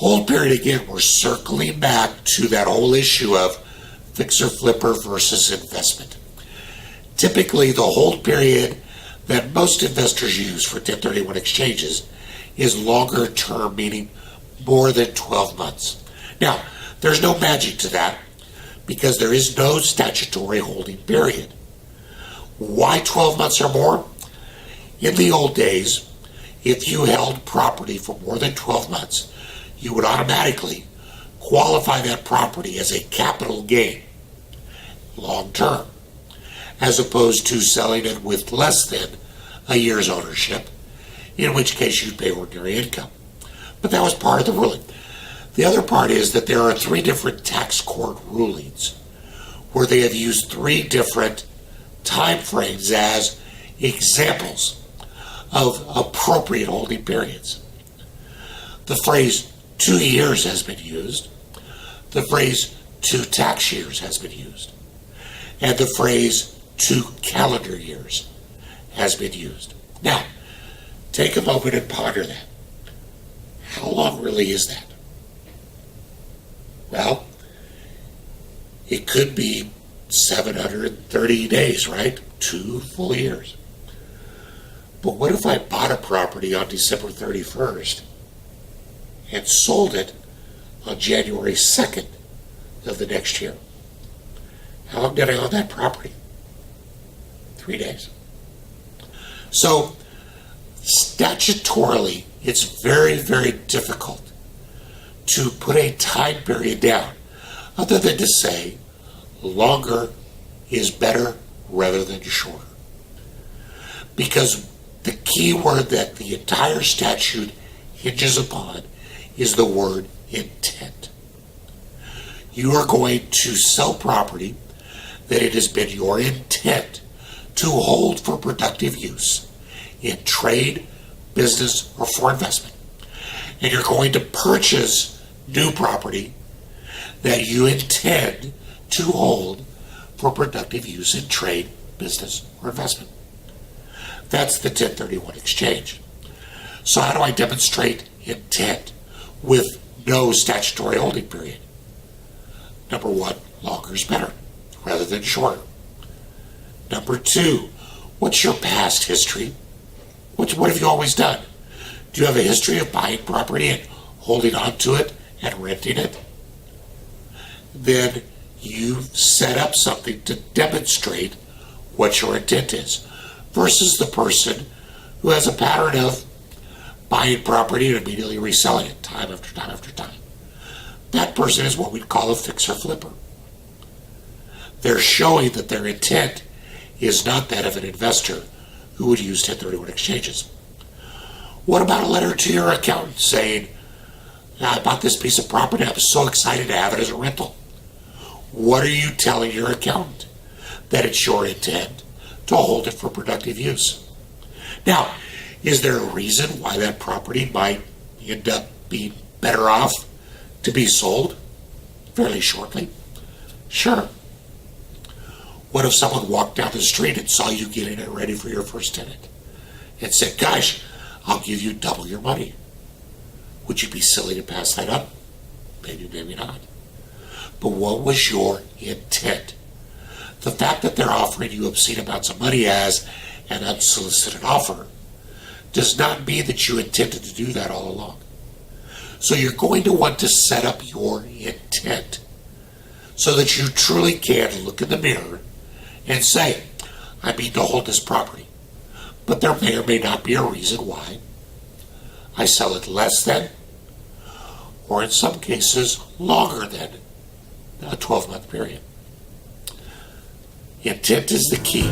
Hold period, again, we're circling back to that whole issue of fixer flipper versus investment. Typically, the hold period that most investors use for 1031 exchanges is longer term, meaning more than 12 months. Now, there's no magic to that because there is no statutory holding period. Why 12 months or more? In the old days, if you held property for more than 12 months, you would automatically qualify that property as a capital gain, long term, as opposed to selling it with less than a year's ownership, in which case you'd pay ordinary income. But that was part of the ruling. The other part is that there are 3 different tax court rulings where they have used 3 different time frames as examples of appropriate holding periods. The phrase 2 years has been used, the phrase 2 tax years has been used, and the phrase 2 calendar years has been used. Now, take a moment and ponder that. How long really is that? Well, it could be 730 days, right? 2 full years. But what if I bought a property on December 31st and sold it on January 2nd of the next year? How long did I own that property? 3 days. So, statutorily, it's very, very difficult to put a time period down other than to say longer is better rather than shorter. Because the key word that the entire statute hinges upon is the word intent. You are going to sell property that it has been your intent to hold for productive use in trade, business, or for investment. And you're going to purchase new property that you intend to hold for productive use in trade, business, or investment. That's the 1031 exchange. So how do I demonstrate intent with no statutory holding period? Number 1, longer is better rather than shorter. Number 2, what's your past history? What have you always done? Do you have a history of buying property and holding on to it and renting it? Then you set up something to demonstrate what your intent is, versus the person who has a pattern of buying property and immediately reselling it time after time after time. That person is what we'd call a fixer flipper. They're showing that their intent is not that of an investor who would use 1031 exchanges. What about a letter to your accountant saying, I bought this piece of property, I'm so excited to have it as a rental? What are you telling your accountant? That it's your intent to hold it for productive use. Now, is there a reason why that property might end up being better off to be sold fairly shortly? Sure. What if someone walked down the street and saw you getting it ready for your first tenant and said, gosh, I'll give you double your money? Would you be silly to pass that up? Maybe, maybe not. But what was your intent? The fact that they're offering you obscene amounts of money as an unsolicited offer does not mean that you intended to do that all along. So you're going to want to set up your intent so that you truly can look in the mirror and say, I mean to hold this property, but there may or may not be a reason why I sell it less than, or in some cases longer than, a 12-month period. Intent is the key.